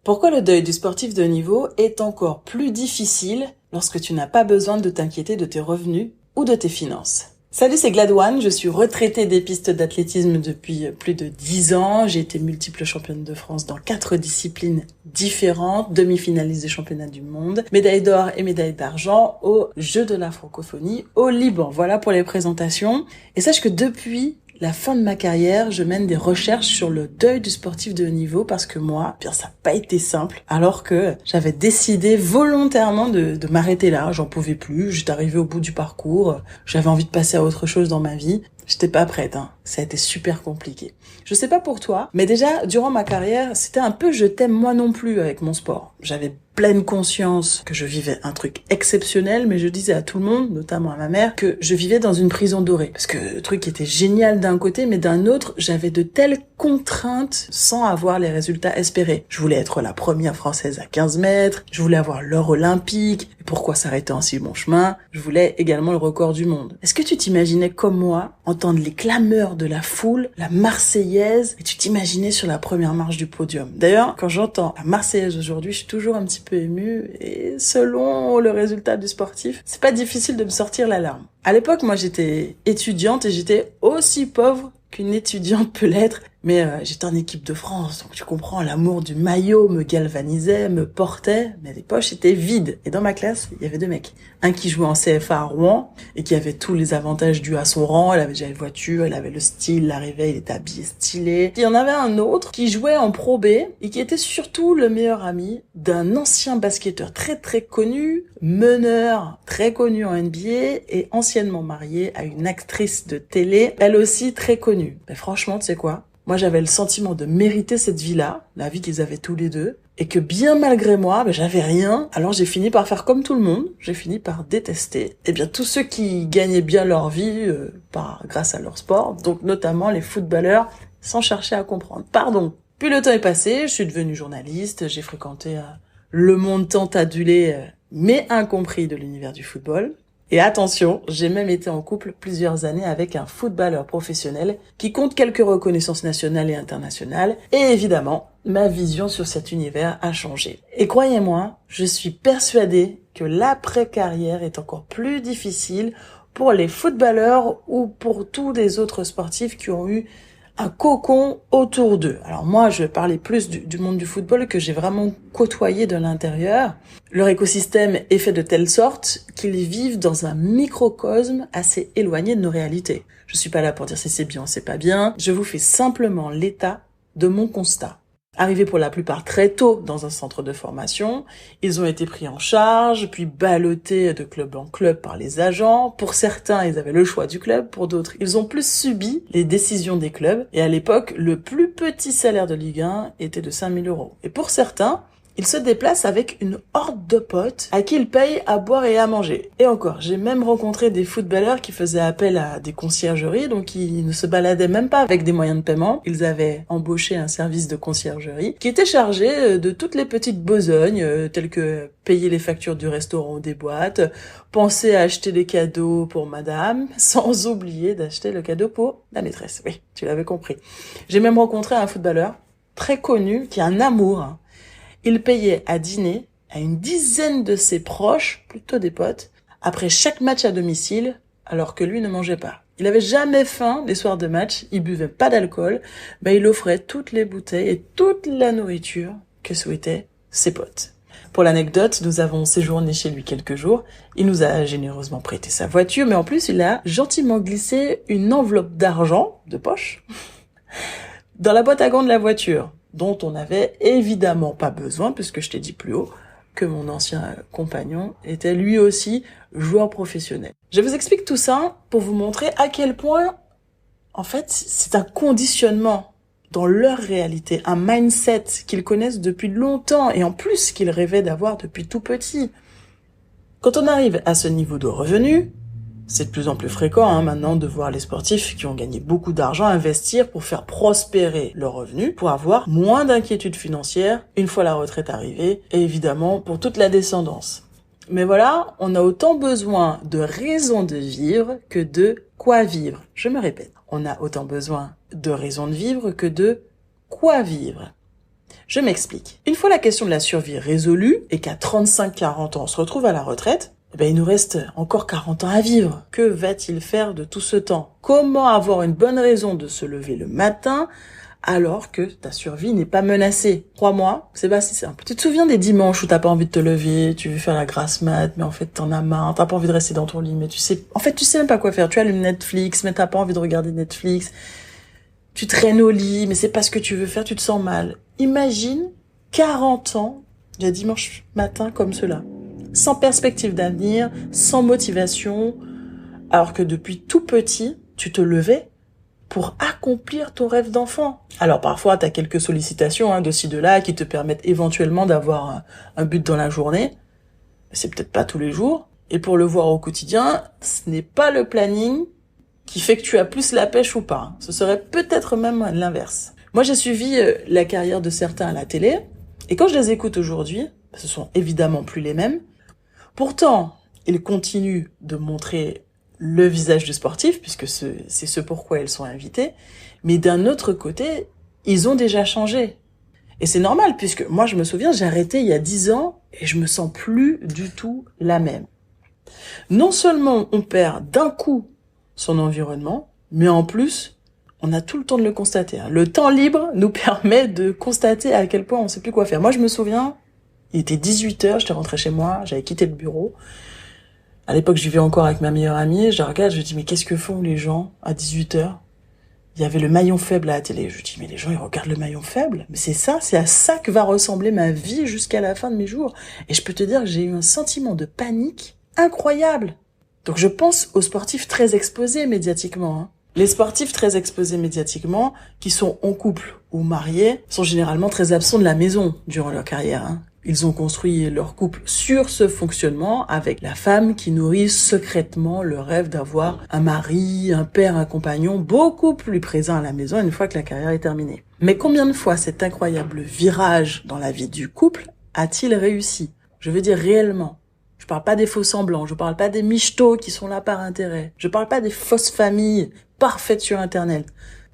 Pourquoi le deuil du sportif de haut niveau est encore plus difficile lorsque tu n'as pas besoin de t'inquiéter de tes revenus ou de tes finances? Salut, c'est Gladouane, je suis retraitée des pistes d'athlétisme depuis plus de 10 ans. J'ai été multiple championne de France dans 4 disciplines différentes, demi-finaliste des championnats du monde, médaille d'or et médaille d'argent aux Jeux de la francophonie au Liban. Voilà pour les présentations. Et sache que depuis la fin de ma carrière, je mène des recherches sur le deuil du sportif de haut niveau parce que moi, bien ça n'a pas été simple, alors que j'avais décidé volontairement de m'arrêter là. J'en pouvais plus, j'étais arrivée au bout du parcours, j'avais envie de passer à autre chose dans ma vie. J'étais pas prête, Ça a été super compliqué. Je sais pas pour toi, mais déjà, durant ma carrière, c'était un peu je t'aime moi non plus avec mon sport. J'avais pleine conscience que je vivais un truc exceptionnel, mais je disais à tout le monde, notamment à ma mère, que je vivais dans une prison dorée. Parce que le truc était génial d'un côté, mais d'un autre, j'avais de telles contraintes sans avoir les résultats espérés. Je voulais être la première française à 15 mètres, je voulais avoir l'or olympique, et pourquoi s'arrêter en si bon chemin? Je voulais également le record du monde. Est-ce que tu t'imaginais comme moi entendre les clameurs de la foule, la Marseillaise, et tu t'imaginais sur la première marche du podium? D'ailleurs, quand j'entends la Marseillaise aujourd'hui, je suis toujours un petit peu émue, et selon le résultat du sportif, c'est pas difficile de me sortir la larme. À l'époque, moi, j'étais étudiante et j'étais aussi pauvre qu'une étudiante peut l'être, mais j'étais en équipe de France, donc tu comprends, l'amour du maillot me galvanisait, me portait, mais les poches étaient vides. Et dans ma classe, il y avait 2 mecs. Un qui jouait en CFA à Rouen, et qui avait tous les avantages dus à son rang, elle avait déjà une voiture, elle avait le style, il arrivait, il était habillé stylé. Il y en avait un autre qui jouait en Pro B, et qui était surtout le meilleur ami d'un ancien basketteur très très connu, meneur très connu en NBA, et anciennement marié à une actrice de télé, elle aussi très connue. Mais franchement, tu sais quoi? Moi, j'avais le sentiment de mériter cette vie-là, la vie qu'ils avaient tous les deux, et que bien malgré moi, j'avais rien. Alors j'ai fini par faire comme tout le monde, j'ai fini par détester tous ceux qui gagnaient bien leur vie grâce à leur sport, donc notamment les footballeurs, sans chercher à comprendre. Pardon. Puis le temps est passé, je suis devenue journaliste, j'ai fréquenté le monde tant adulé, mais incompris de l'univers du football. Et attention, j'ai même été en couple plusieurs années avec un footballeur professionnel qui compte quelques reconnaissances nationales et internationales. Et évidemment, ma vision sur cet univers a changé. Et croyez-moi, je suis persuadée que l'après-carrière est encore plus difficile pour les footballeurs ou pour tous les autres sportifs qui ont eu un cocon autour d'eux. Alors moi, je vais parler plus du monde du football que j'ai vraiment côtoyé de l'intérieur. Leur écosystème est fait de telle sorte qu'ils vivent dans un microcosme assez éloigné de nos réalités. Je suis pas là pour dire si c'est bien ou c'est pas bien. Je vous fais simplement l'état de mon constat. Arrivés pour la plupart très tôt dans un centre de formation, ils ont été pris en charge, puis ballottés de club en club par les agents. Pour certains, ils avaient le choix du club, pour d'autres, ils ont plus subi les décisions des clubs. Et à l'époque, le plus petit salaire de Ligue 1 était de 5 000 €. Et pour certains, ils se déplacent avec une horde de potes à qui ils payent à boire et à manger. Et encore, j'ai même rencontré des footballeurs qui faisaient appel à des conciergeries, donc ils ne se baladaient même pas avec des moyens de paiement. Ils avaient embauché un service de conciergerie qui était chargé de toutes les petites besognes, telles que payer les factures du restaurant ou des boîtes, penser à acheter des cadeaux pour madame, sans oublier d'acheter le cadeau pour la maîtresse. Oui, tu l'avais compris. J'ai même rencontré un footballeur très connu qui a un amour, Il payait à dîner à une dizaine de ses proches, plutôt des potes, après chaque match à domicile, alors que lui ne mangeait pas. Il avait jamais faim les soirs de match, il buvait pas d'alcool, mais il offrait toutes les bouteilles et toute la nourriture que souhaitaient ses potes. Pour l'anecdote, nous avons séjourné chez lui quelques jours. Il nous a généreusement prêté sa voiture, mais en plus, il a gentiment glissé une enveloppe d'argent, de poche, dans la boîte à gants de la voiture, dont on n'avait évidemment pas besoin, puisque je t'ai dit plus haut que mon ancien compagnon était lui aussi joueur professionnel. Je vous explique tout ça pour vous montrer à quel point, en fait, c'est un conditionnement dans leur réalité, un mindset qu'ils connaissent depuis longtemps et en plus qu'ils rêvaient d'avoir depuis tout petit. Quand on arrive à ce niveau de revenu, c'est de plus en plus fréquent maintenant de voir les sportifs qui ont gagné beaucoup d'argent investir pour faire prospérer leurs revenus, pour avoir moins d'inquiétude financière une fois la retraite arrivée, et évidemment pour toute la descendance. Mais voilà, on a autant besoin de raisons de vivre que de quoi vivre. Je me répète, on a autant besoin de raisons de vivre que de quoi vivre. Je m'explique. Une fois la question de la survie résolue et qu'à 35-40 ans on se retrouve à la retraite, il nous reste encore 40 ans à vivre. Que va-t-il faire de tout ce temps? Comment avoir une bonne raison de se lever le matin alors que ta survie n'est pas menacée? Crois-moi, c'est pas si simple. Tu te souviens des dimanches où t'as pas envie de te lever, tu veux faire la grasse mat, mais en fait t'en as marre, t'as pas envie de rester dans ton lit, mais tu sais même pas quoi faire. Tu allumes Netflix, mais t'as pas envie de regarder Netflix. Tu traînes au lit, mais c'est pas ce que tu veux faire, tu te sens mal. Imagine 40 ans de dimanche matin comme cela. Sans perspective d'avenir, sans motivation, alors que depuis tout petit, tu te levais pour accomplir ton rêve d'enfant. Alors parfois, tu as quelques sollicitations de ci, de là, qui te permettent éventuellement d'avoir un but dans la journée. Mais c'est peut-être pas tous les jours. Et pour le voir au quotidien, ce n'est pas le planning qui fait que tu as plus la pêche ou pas. Ce serait peut-être même l'inverse. Moi, j'ai suivi la carrière de certains à la télé, et quand je les écoute aujourd'hui, ce sont évidemment plus les mêmes. Pourtant, ils continuent de montrer le visage du sportif, puisque c'est ce pourquoi ils sont invités, mais d'un autre côté, ils ont déjà changé. Et c'est normal, puisque moi, je me souviens, j'ai arrêté il y a 10 ans, et je me sens plus du tout la même. Non seulement on perd d'un coup son environnement, mais en plus, on a tout le temps de le constater. Le temps libre nous permet de constater à quel point on sait plus quoi faire. Moi, je me souviens, il était 18h, j'étais rentrée chez moi, j'avais quitté le bureau. À l'époque, je vivais encore avec ma meilleure amie, je la regarde, je dis, mais qu'est-ce que font les gens à 18h? Il y avait le maillon faible à la télé. Je dis, mais les gens, ils regardent le maillon faible? Mais c'est à ça que va ressembler ma vie jusqu'à la fin de mes jours. Et je peux te dire que j'ai eu un sentiment de panique incroyable. Donc je pense aux sportifs très exposés médiatiquement. Les sportifs très exposés médiatiquement, qui sont en couple ou mariés, sont généralement très absents de la maison durant leur carrière. Ils ont construit leur couple sur ce fonctionnement avec la femme qui nourrit secrètement le rêve d'avoir un mari, un père, un compagnon beaucoup plus présent à la maison une fois que la carrière est terminée. Mais combien de fois cet incroyable virage dans la vie du couple a-t-il réussi? Je veux dire réellement. Je parle pas des faux semblants, je parle pas des michtos qui sont là par intérêt. Je parle pas des fausses familles parfaites sur Internet.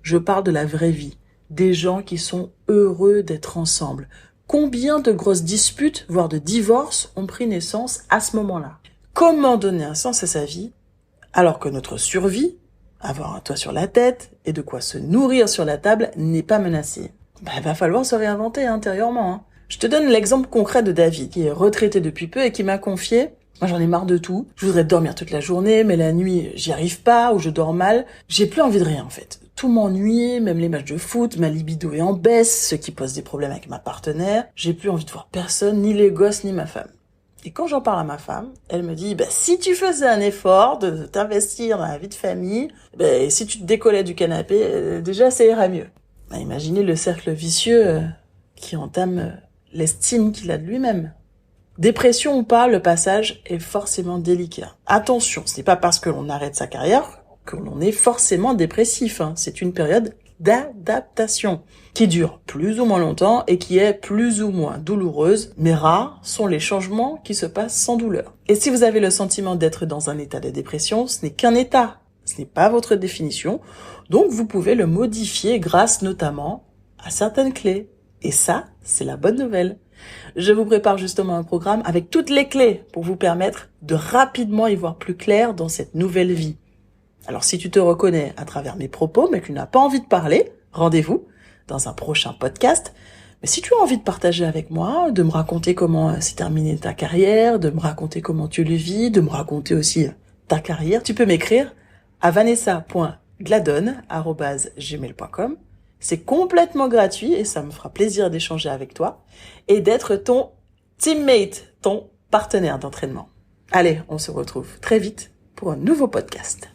Je parle de la vraie vie. Des gens qui sont heureux d'être ensemble. Combien de grosses disputes, voire de divorces, ont pris naissance à ce moment-là? Comment donner un sens à sa vie alors que notre survie, avoir un toit sur la tête et de quoi se nourrir sur la table, n'est pas menacée? Il va falloir se réinventer intérieurement. Je te donne l'exemple concret de David, qui est retraité depuis peu et qui m'a confié: moi j'en ai marre de tout, je voudrais dormir toute la journée, mais la nuit j'y arrive pas ou je dors mal, j'ai plus envie de rien en fait. Tout m'ennuie, même les matchs de foot, ma libido est en baisse, ce qui pose des problèmes avec ma partenaire, j'ai plus envie de voir personne, ni les gosses, ni ma femme. Et quand j'en parle à ma femme, elle me dit, si tu faisais un effort de t'investir dans la vie de famille, si tu te décollais du canapé, déjà ça irait mieux. Imaginez le cercle vicieux qui entame l'estime qu'il a de lui-même. Dépression ou pas, le passage est forcément délicat. Attention, ce n'est pas parce que l'on arrête sa carrière que l'on est forcément dépressif. C'est une période d'adaptation qui dure plus ou moins longtemps et qui est plus ou moins douloureuse, mais rares sont les changements qui se passent sans douleur. Et si vous avez le sentiment d'être dans un état de dépression, ce n'est qu'un état, ce n'est pas votre définition, donc vous pouvez le modifier grâce notamment à certaines clés. Et ça, c'est la bonne nouvelle. Je vous prépare justement un programme avec toutes les clés pour vous permettre de rapidement y voir plus clair dans cette nouvelle vie. Alors si tu te reconnais à travers mes propos, mais que tu n'as pas envie de parler, rendez-vous dans un prochain podcast. Mais si tu as envie de partager avec moi, de me raconter comment s'est terminée ta carrière, de me raconter comment tu le vis, de me raconter aussi ta carrière, tu peux m'écrire à vanessa.gladone@gmail.com. C'est complètement gratuit et ça me fera plaisir d'échanger avec toi et d'être ton teammate, ton partenaire d'entraînement. Allez, on se retrouve très vite pour un nouveau podcast.